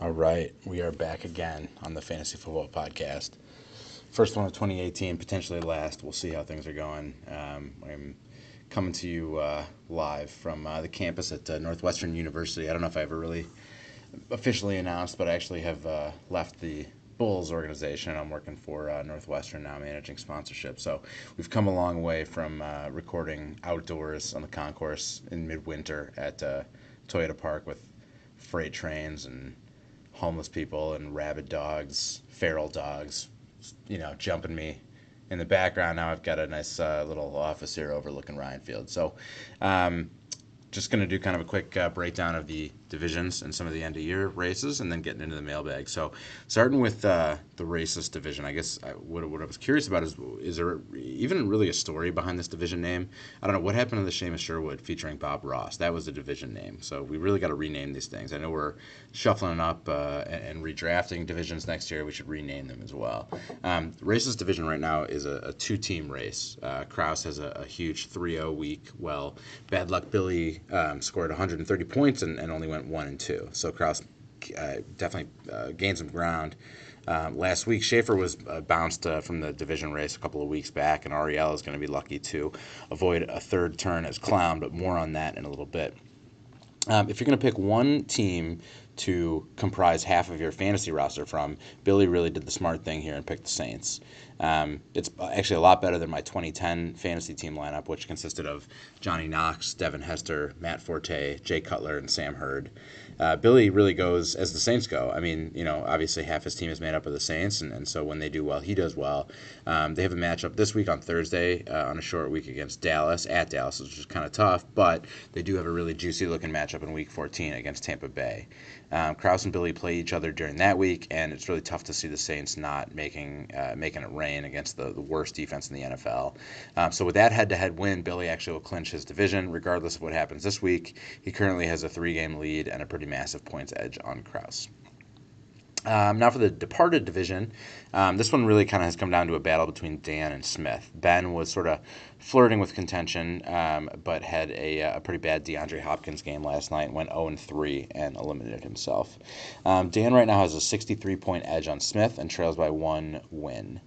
All right, we are back again on the Fantasy Football Podcast. First one of 2018, potentially last. We'll see how things are going. I'm coming to you live from the campus at Northwestern University. I don't know if I ever really officially announced, but I actually have left the Bulls organization, and I'm working for Northwestern now, managing sponsorship. So we've come a long way from recording outdoors on the concourse in midwinter at Toyota Park with freight trains and homeless people and rabid dogs, feral dogs, jumping me in the background. Now I've got a nice little office here overlooking Ryan Field. So just going to do kind of a quick breakdown of the divisions and some of the end of year races, and then getting into the mailbag. So starting with the races division, I guess what I was curious about is there even really a story behind this division name? I don't know what happened to the Seamus Sherwood featuring Bob Ross. That was the division name. So we really got to rename these things. I know we're shuffling up and redrafting divisions next year. We should rename them as well. Races division right now is a two-team race. Krause has a huge 3-0 week. Well, bad luck Billy scored 130 points and only went 1-2. So Krause definitely gained some ground. Last week, Schaefer was bounced from the division race a couple of weeks back, and Ariel is going to be lucky to avoid a third turn as clown, but more on that in a little bit. If you're going to pick one team to comprise half of your fantasy roster from, Billy really did the smart thing here and picked the Saints. It's actually a lot better than my 2010 fantasy team lineup, which consisted of Johnny Knox, Devin Hester, Matt Forte, Jay Cutler, and Sam Hurd. Billy really goes as the Saints go. I mean, obviously half his team is made up of the Saints, and so when they do well, he does well. They have a matchup this week on Thursday on a short week against Dallas, at Dallas, which is kind of tough, but they do have a really juicy-looking matchup in Week 14 against Tampa Bay. Krause and Billy play each other during that week, and it's really tough to see the Saints not making it rain against the worst defense in the NFL. So with that head-to-head win, Billy actually will clinch his division regardless of what happens this week. He currently has a 3-game lead and a pretty massive points edge on Krause. Now for the departed division, this one really kind of has come down to a battle between Dan and Smith. Ben was sort of flirting with contention, but had a pretty bad DeAndre Hopkins game last night and went 0-3 and eliminated himself. Dan right now has a 63-point edge on Smith and trails by 1 win.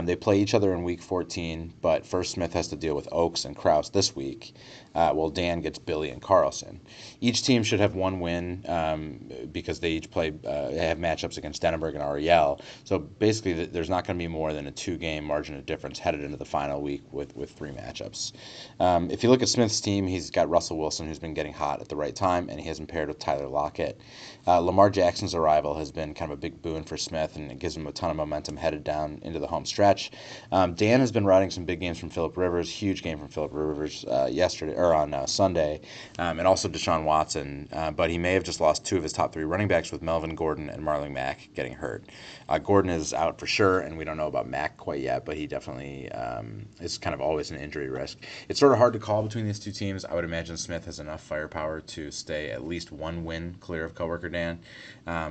They play each other in Week 14, but first Smith has to deal with Oaks and Krause this week, while Dan gets Billy and Carlson. Each team should have 1 win because they each have matchups against Denenberg and Ariel. So basically, there's not going to be more than a 2-game margin of difference headed into the final week with 3 matchups. If you look at Smith's team, he's got Russell Wilson, who's been getting hot at the right time, and he has him paired with Tyler Lockett. Lamar Jackson's arrival has been kind of a big boon for Smith, and it gives him a ton of momentum headed down into the home stretch. Dan has been riding some big games from Phillip Rivers, huge game from Phillip Rivers yesterday or on Sunday, and also Deshaun Watson. But he may have just lost 2 of his top 3 running backs with Melvin Gordon and Marlon Mack getting hurt. Gordon is out for sure, and we don't know about Mack quite yet, but he definitely is kind of always an injury risk. It's sort of hard to call between these two teams. I would imagine Smith has enough firepower to stay at least 1 win clear of coworker Dan.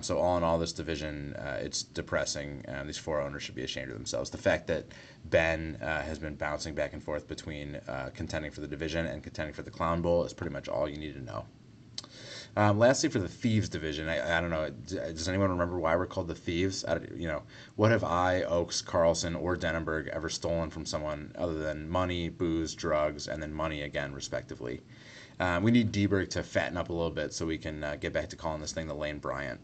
So all in all, this division, it's depressing. These 4 owners should be ashamed of themselves. The fact that Ben has been bouncing back and forth between contending for the division and contending for the Clown Bowl is pretty much all you need to know. Lastly, for the Theives Division, I don't know. Does anyone remember why we're called the Thieves? What have I, Oaks, Carlson, or Denenberg ever stolen from someone other than money, booze, drugs, and then money again, respectively? We need Deberg to fatten up a little bit so we can get back to calling this thing the Lane Bryant.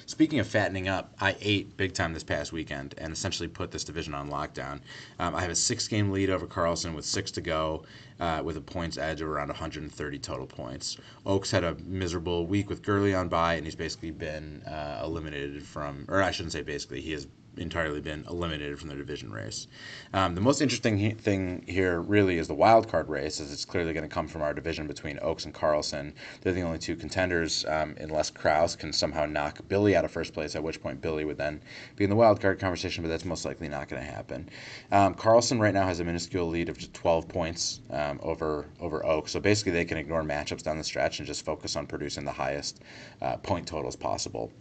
Speaking of fattening up, I ate big time this past weekend and essentially put this division on lockdown. I have a 6-game lead over Carlson with 6 to go, with a points edge of around 130 total points. Oaks had a miserable week with Gurley on bye, and he's basically been eliminated from, or I shouldn't say basically, he has entirely been eliminated from the division race. The most interesting thing here really is the wild card race, as it's clearly going to come from our division between Oaks and Carlson. They're the only 2 contenders, unless Krause can somehow knock Billy out of first place, at which point Billy would then be in the wild card conversation, but that's most likely not going to happen. Carlson right now has a minuscule lead of just 12 points over Oaks, so basically they can ignore matchups down the stretch and just focus on producing the highest point totals possible.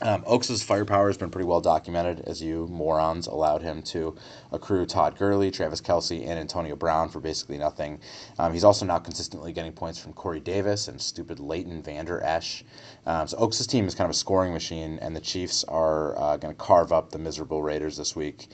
Oaks' firepower has been pretty well documented, as you morons allowed him to accrue Todd Gurley, Travis Kelce, and Antonio Brown for basically nothing. He's also now consistently getting points from Corey Davis and stupid Leighton Vander Esch. So Oaks' team is kind of a scoring machine, and the Chiefs are going to carve up the miserable Raiders this week.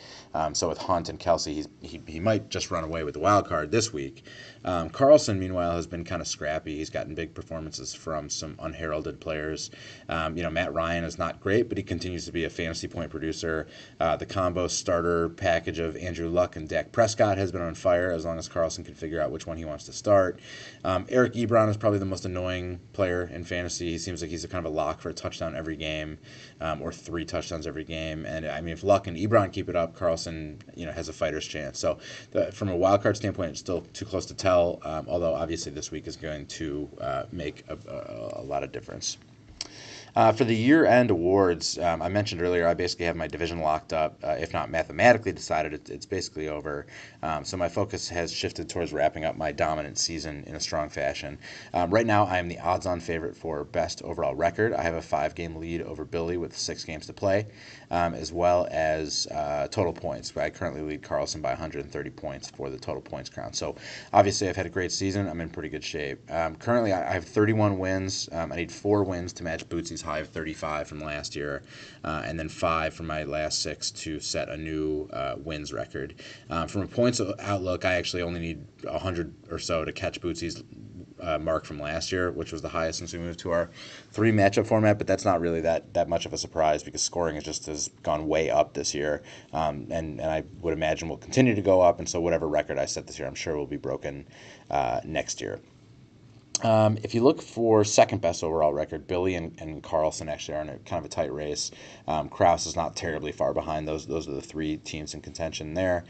So with Hunt and Kelce, he might just run away with the wild card this week. Carlson, meanwhile, has been kind of scrappy. He's gotten big performances from some unheralded players. Matt Ryan is not great, but he continues to be a fantasy point producer. The combo starter package of Andrew Luck and Dak Prescott has been on fire, as long as Carlson can figure out which one he wants to start. Eric Ebron is probably the most annoying player in fantasy. He seems like he's a kind of a lock for a touchdown every game, or 3 touchdowns every game. And I mean, if Luck and Ebron keep it up, Carlson, has a fighter's chance. So from a wild card standpoint, it's still too close to tell. Although obviously this week is going to make a lot of difference. For the year-end awards, I mentioned earlier, I basically have my division locked up. If not mathematically decided, it's basically over. So my focus has shifted towards wrapping up my dominant season in a strong fashion. Right now, I am the odds-on favorite for best overall record. I have a 5-game lead over Billy with 6 games to play, as well as total points. I currently lead Carlson by 130 points for the total points crown. So obviously, I've had a great season. I'm in pretty good shape. Currently, I have 31 wins. I need 4 wins to match Bootsy's high of 35 from last year, and then 5 from my last 6 to set a new wins record. From a points outlook, I actually only need 100 or so to catch Bootsy's mark from last year, which was the highest since we moved to our 3 matchup format, but that's not really that much of a surprise because scoring has gone way up this year, and I would imagine will continue to go up, and so whatever record I set this year, I'm sure will be broken next year. If you look for second best overall record, Billy and Carlson actually are in kind of a tight race. Krause is not terribly far behind. Those are the 3 teams in contention there.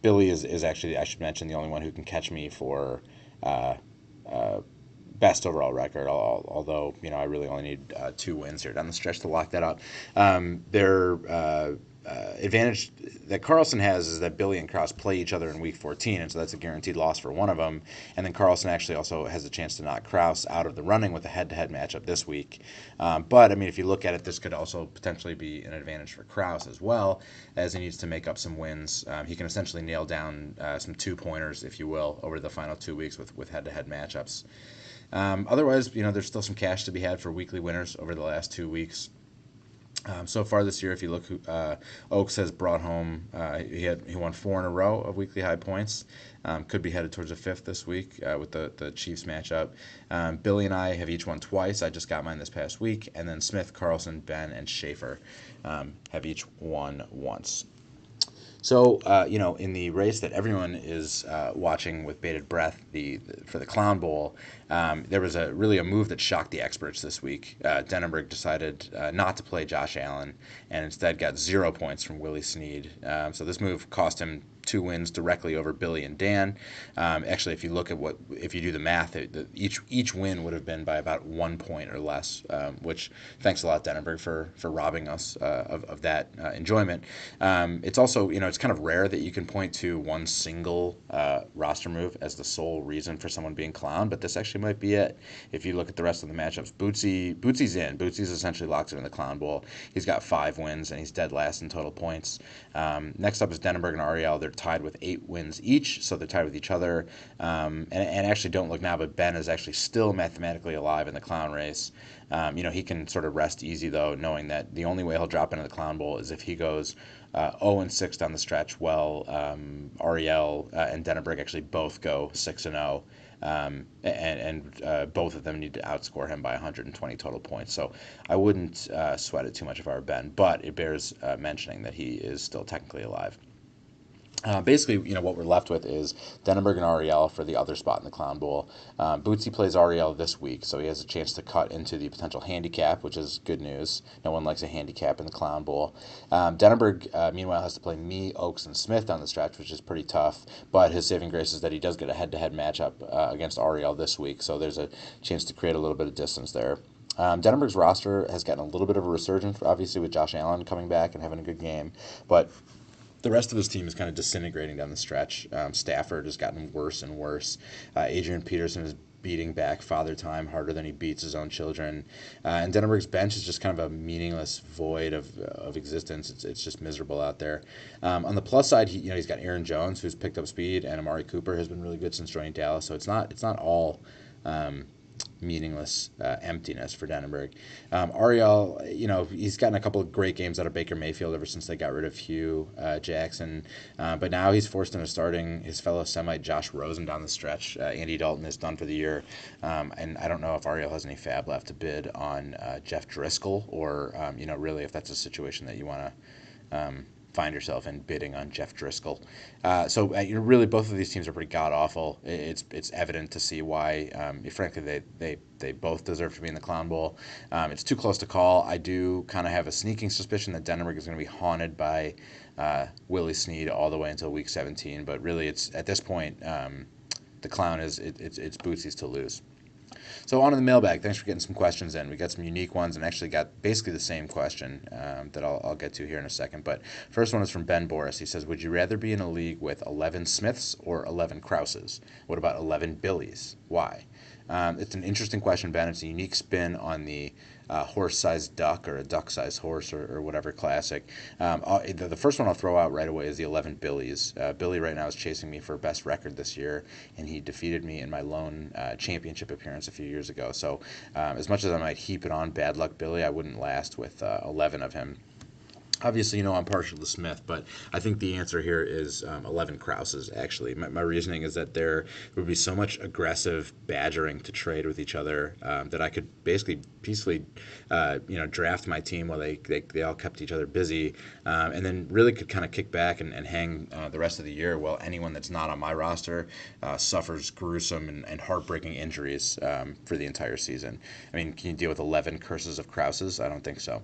Billy is actually, I should mention, the only one who can catch me for best overall record, although I really only need 2 wins here down the stretch to lock that up. Their advantage that Carlson has is that Billy and Krause play each other in week 14, and so that's a guaranteed loss for one of them. And then Carlson actually also has a chance to knock Krause out of the running with a head-to-head matchup this week. But I mean, if you look at it, this could also potentially be an advantage for Krause as well, as he needs to make up some wins. He can essentially nail down some 2-pointers, if you will, over the final 2 weeks with head-to-head matchups. Otherwise, there's still some cash to be had for weekly winners over the last 2 weeks. So far this year, if you look, Oaks has brought home. He won 4 in a row of weekly high points. Could be headed towards a 5th this week with the Chiefs matchup. Billy and I have each won twice. I just got mine this past week, and then Smith, Carlson, Ben, and Schaefer have each won once. So, in the race that everyone is watching with bated breath, for the Clown Bowl, there was a move that shocked the experts this week. Denenberg decided not to play Josh Allen and instead got 0 points from Willie Snead. So this move cost him 2 wins directly over Billy and Dan. Actually, if you do the math, each win would have been by about 1 point or less, which thanks a lot, Denenberg, for robbing us of that enjoyment. It's also, it's kind of rare that you can point to one single roster move as the sole reason for someone being clowned, but this actually might be it. If you look at the rest of the matchups, Bootsy's in. Bootsy's essentially locked in the Clown Bowl. He's got 5 wins, and he's dead last in total points. Next up is Denenberg and Ariel. They're tied with 8 wins each, so they're tied with each other. And actually, don't look now, but Ben is actually still mathematically alive in the clown race. He can sort of rest easy, though, knowing that the only way he'll drop into the Clown Bowl is if he goes 0-6 down the stretch. Well, Ariel and Denenberg actually both go 6-0. And both of them need to outscore him by 120 total points. So I wouldn't sweat it too much if I were Ben, but it bears mentioning that he is still technically alive. Basically, what we're left with is Denenberg and Ariel for the other spot in the Clown Bowl. Bootsy plays Ariel this week, so he has a chance to cut into the potential handicap, which is good news. No one likes a handicap in the Clown Bowl. Denenberg, meanwhile, has to play me, Oaks, and Smith down the stretch, which is pretty tough, but his saving grace is that he does get a head-to-head matchup against Ariel this week, so there's a chance to create a little bit of distance there. Denenberg's roster has gotten a little bit of a resurgence, obviously, with Josh Allen coming back and having a good game, but the rest of his team is kind of disintegrating down the stretch. Stafford has gotten worse and worse. Adrian Peterson has beating back Father Time harder than he beats his own children. And Denneberg's bench is just kind of a meaningless void of existence. It's just miserable out there. On the plus side, he's got Aaron Jones, who's picked up speed, and Amari Cooper has been really good since joining Dallas. So it's not all meaningless emptiness for Denneberg. Ariel, he's gotten a couple of great games out of Baker Mayfield ever since they got rid of Hugh Jackson, but now he's forced into starting his fellow Semite Josh Rosen down the stretch. Andy Dalton is done for the year, and I don't know if Ariel has any fab left to bid on Jeff Driscoll, or really if that's a situation that you want to find yourself in, bidding on Jeff Driscoll. So really both of these teams are pretty god awful. It's evident to see why. Frankly, they both deserve to be in the Clown Bowl. It's too close to call. I do kind of have a sneaking suspicion that Denneberg is going to be haunted by Willie Snead all the way until Week 17. But really, it's at this point the Clown it's Bootsy's to lose. So on to the mailbag. Thanks for getting some questions in. We got some unique ones and actually got basically the same question that I'll get to here in a second. But first one is from Ben Boris. He says, would you rather be in a league with 11 Smiths or 11 Krauses? What about 11 Billies? Why? It's an interesting question, Ben. It's a unique spin on the horse-sized duck or a duck-sized horse or whatever classic. The first one I'll throw out right away is the 11 Billies. Billy right now is chasing me for best record this year, and he defeated me in my lone championship appearance a few years ago. So as much as I might heap it on bad luck Billy, I wouldn't last with 11 of him. Obviously, I'm partial to Smith, but I think the answer here is 11 Krauses, actually. My reasoning is that there would be so much aggressive badgering to trade with each other that I could basically peacefully, draft my team while they all kept each other busy, and then really could kind of kick back and hang the rest of the year while anyone that's not on my roster suffers gruesome and heartbreaking injuries for the entire season. I mean, can you deal with 11 curses of Krauses? I don't think so.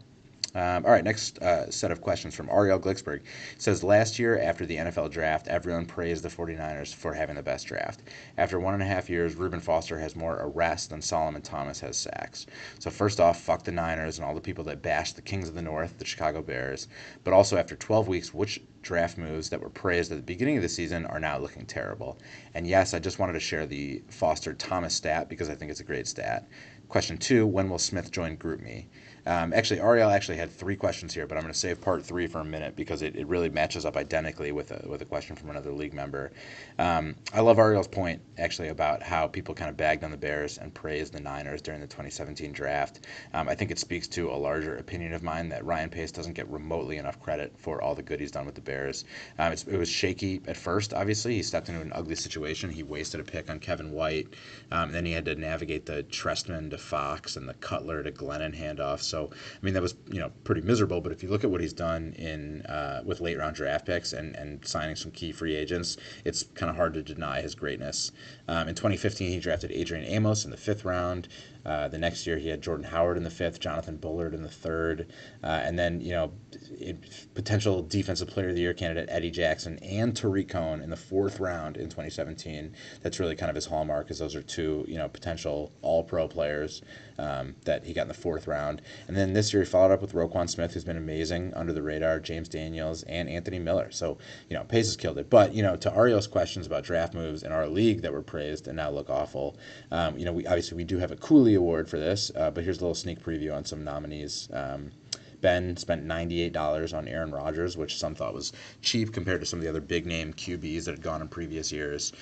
All right, next set of questions from Ariel Glicksberg. It says, last year after the NFL draft, everyone praised the 49ers for having the best draft. After 1.5 years, Reuben Foster has more arrests than Solomon Thomas has sacks. So first off, fuck the Niners and all the people that bashed the Kings of the North, the Chicago Bears. But also after 12 weeks, which draft moves that were praised at the beginning of the season are now looking terrible? And yes, I just wanted to share the Foster-Thomas stat because I think it's a great stat. Question 2, when will Smith join GroupMe? Ariel had 3 questions here, but I'm going to save part 3 for a minute because it really matches up identically with a question from another league member. I love Ariel's point, actually, about how people kind of bagged on the Bears and praised the Niners during the 2017 draft. I think it speaks to a larger opinion of mine that Ryan Pace doesn't get remotely enough credit for all the good he's done with the Bears. It was shaky at first, obviously. He stepped into an ugly situation. He wasted a pick on Kevin White. Then he had to navigate the Trestman to Fox and the Cutler to Glennon handoff. So, I mean, that was, pretty miserable. But if you look at what he's done with late round draft picks and signing some key free agents, it's kind of hard to deny his greatness. In 2015, he drafted Adrian Amos in the 5th round. The next year, he had Jordan Howard in the 5th, Jonathan Bullard in the 3rd, and then, potential Defensive Player of the Year candidate Eddie Jackson and Tariq Cohen in the 4th round in 2017. That's really kind of his hallmark, because those are 2, potential All-Pro players that he got in the 4th round. And then this year, he followed up with Roquan Smith, who's been amazing under the radar, James Daniels, and Anthony Miller. So, Pace has killed it. But, to Ariel's questions about draft moves in our league that were praised and now look awful, we do have a Cooley Award for this, but here's a little sneak preview on some nominees. Ben spent $98 on Aaron Rodgers, which some thought was cheap compared to some of the other big-name QBs that had gone in previous years.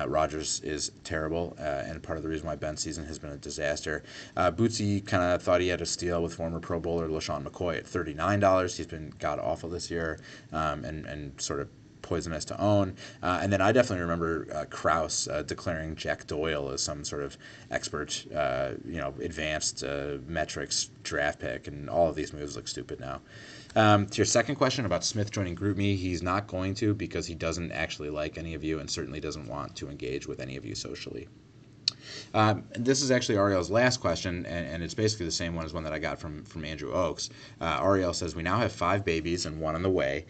Rodgers is terrible, and part of the reason why Ben's season has been a disaster. Bootsy kind of thought he had a steal with former Pro Bowler LaShawn McCoy at $39. He's been god-awful this year, and sort of poisonous to own. And then I definitely remember Krause declaring Jack Doyle as some sort of expert, advanced metrics draft pick, and all of these moves look stupid now. To your second question about Smith joining GroupMe, he's not going to, because he doesn't actually like any of you and certainly doesn't want to engage with any of you socially. This is actually Ariel's last question, and it's basically the same one as one that I got from Andrew Oakes. Ariel says, we now have 5 babies and 1 on the way.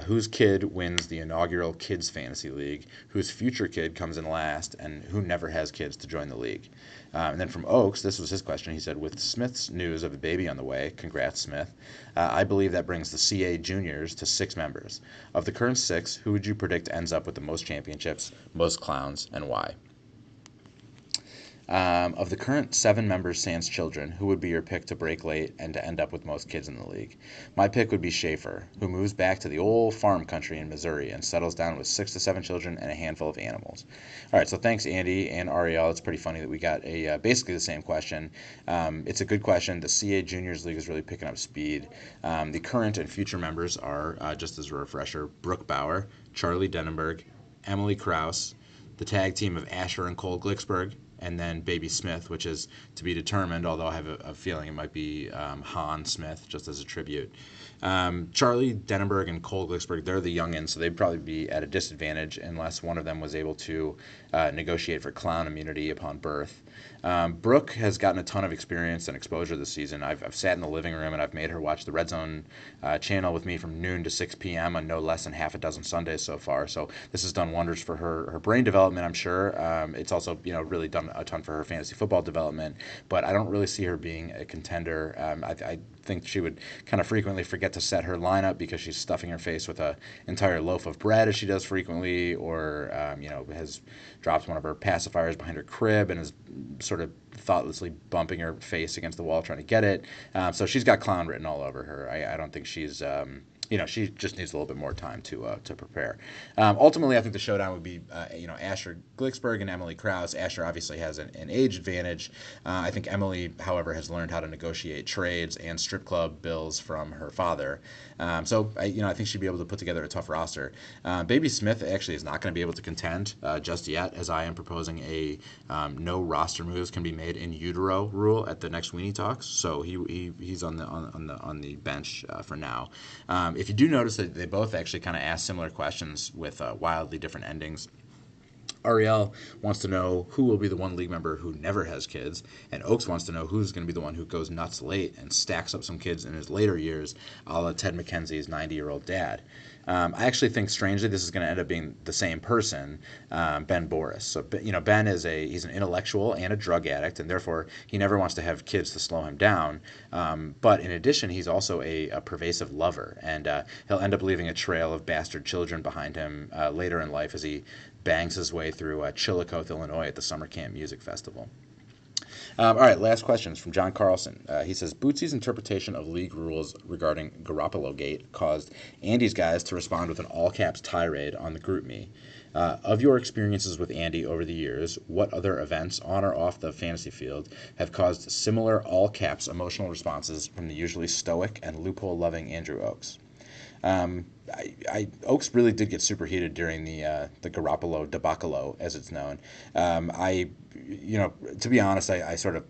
Whose kid wins the inaugural Kids Fantasy League? Whose future kid comes in last? And who never has kids to join the league? And then from Oakes, this was his question. He said, with Smith's news of a baby on the way, congrats, Smith, I believe that brings the CA Juniors to 6 members. Of the current 6, who would you predict ends up with the most championships, most clowns, and why? Of the current 7 members sans children, who would be your pick to break late and to end up with most kids in the league? My pick would be Schaefer, who moves back to the old farm country in Missouri and settles down with 6 to 7 children and a handful of animals. All right, so thanks, Andy and Ariel. It's pretty funny that we got a basically the same question. It's a good question. The CA Juniors League is really picking up speed. The current and future members are, just as a refresher, Brooke Bauer, Charlie Denenberg, Emily Krause, the tag team of Asher and Cole Glicksberg, and then Baby Smith, which is to be determined, although I have a feeling it might be Han Smith, just as a tribute. Charlie Denenberg and Cole Glicksberg, they're the youngins, so they'd probably be at a disadvantage unless one of them was able to negotiate for clown immunity upon birth. Brooke has gotten a ton of experience and exposure this season. I've sat in the living room and I've made her watch the Red Zone channel with me from noon to 6 p.m. on no less than half a dozen Sundays so far. So this has done wonders for her brain development, I'm sure. It's also really done a ton for her fantasy football development. But I don't really see her being a contender. I think she would kind of frequently forget to set her lineup because she's stuffing her face with an entire loaf of bread, as she does frequently, or has dropped one of her pacifiers behind her crib and is sort of thoughtlessly bumping her face against the wall trying to get it. So she's got clown written all over her. I don't think she's she just needs a little bit more time to prepare. Ultimately, I think the showdown would be Asher Glicksberg and Emily Krause. Asher obviously has an age advantage. I think Emily, however, has learned how to negotiate trades and strip club bills from her father. So I think she'd be able to put together a tough roster. Baby Smith actually is not going to be able to contend just yet, as I am proposing a no roster moves can be made in utero rule at the next Weenie Talks. So he's on the bench for now. If you do notice that they both actually kind of ask similar questions with wildly different endings. Ariel wants to know who will be the one league member who never has kids, and Oaks wants to know who's going to be the one who goes nuts late and stacks up some kids in his later years, a la Ted McKenzie's 90-year-old dad. I actually think, strangely, this is going to end up being the same person, Ben Boris. So, Ben he's an intellectual and a drug addict, and therefore he never wants to have kids to slow him down. But in addition, he's also a pervasive lover, and he'll end up leaving a trail of bastard children behind him later in life as he bangs his way through Chillicothe, Illinois at the Summer Camp Music Festival. All right, last questions from John Carlson. He says, Bootsy's interpretation of league rules regarding Garoppolo Gate caused Andy's guys to respond with an all-caps tirade on the GroupMe. Of your experiences with Andy over the years, what other events on or off the fantasy field have caused similar all-caps emotional responses from the usually stoic and loophole-loving Andrew Oaks? Oaks really did get superheated during the Garoppolo debacle, as it's known. To be honest, I sort of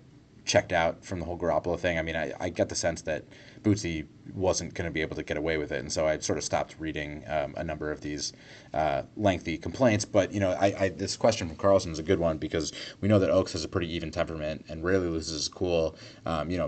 checked out from the whole Garoppolo thing. I mean, I get the sense that Bootsy wasn't going to be able to get away with it, and so I sort of stopped reading a number of these lengthy complaints. But this question from Carlson is a good one because we know that Oaks has a pretty even temperament and rarely loses his cool.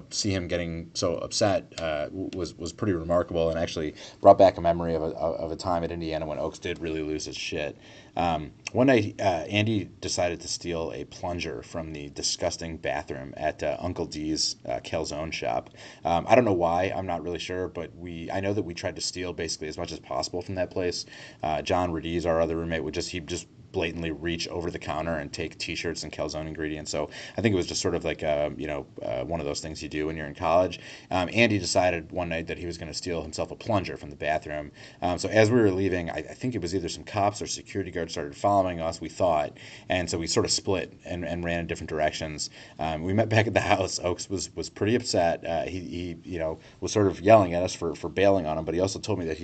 See him getting so upset was pretty remarkable, and actually brought back a memory of a time at Indiana when Oaks did really lose his shit. One night, Andy decided to steal a plunger from the disgusting bathroom at Uncle D's calzone shop. I don't know why. I'm not really sure, but I know that we tried to steal basically as much as possible from that place. John Radiz, our other roommate, would just blatantly reach over the counter and take T-shirts and calzone ingredients. So I think it was just sort of like one of those things you do when you're in college. Andy decided one night that he was going to steal himself a plunger from the bathroom. So as we were leaving, I think it was either some cops or security guards started following us, we thought, and so we sort of split and ran in different directions. We met back at the house. Oaks was pretty upset. He was sort of yelling at us for bailing on him, but he also told me that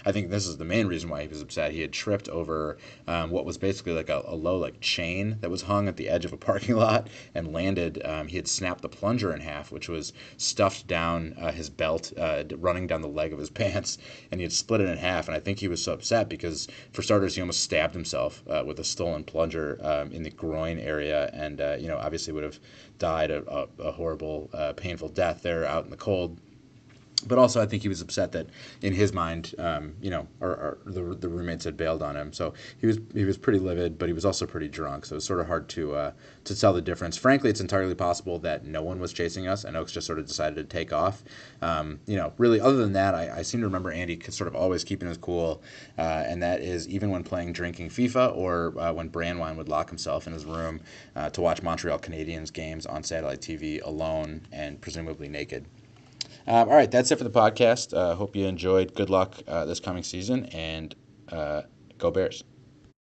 I think this is the main reason why he was upset. He had tripped over what was basically like a low chain that was hung at the edge of a parking lot and landed. He had snapped the plunger in half, which was stuffed down his belt, running down the leg of his pants, and he had split it in half. And I think he was so upset because, for starters, he almost stabbed himself with a stolen plunger in the groin area, and obviously would have died a horrible, painful death there out in the cold. But also, I think he was upset that, in his mind, the roommates had bailed on him. So he was pretty livid, but he was also pretty drunk. So it was sort of hard to tell the difference. Frankly, it's entirely possible that no one was chasing us, and Oaks just sort of decided to take off. Really, other than that, I seem to remember Andy sort of always keeping his cool, and that is even when playing drinking FIFA or when Brandwine would lock himself in his room to watch Montreal Canadiens games on satellite TV alone and presumably naked. All right, that's it for the podcast. Hope you enjoyed. Good luck this coming season, and go Bears.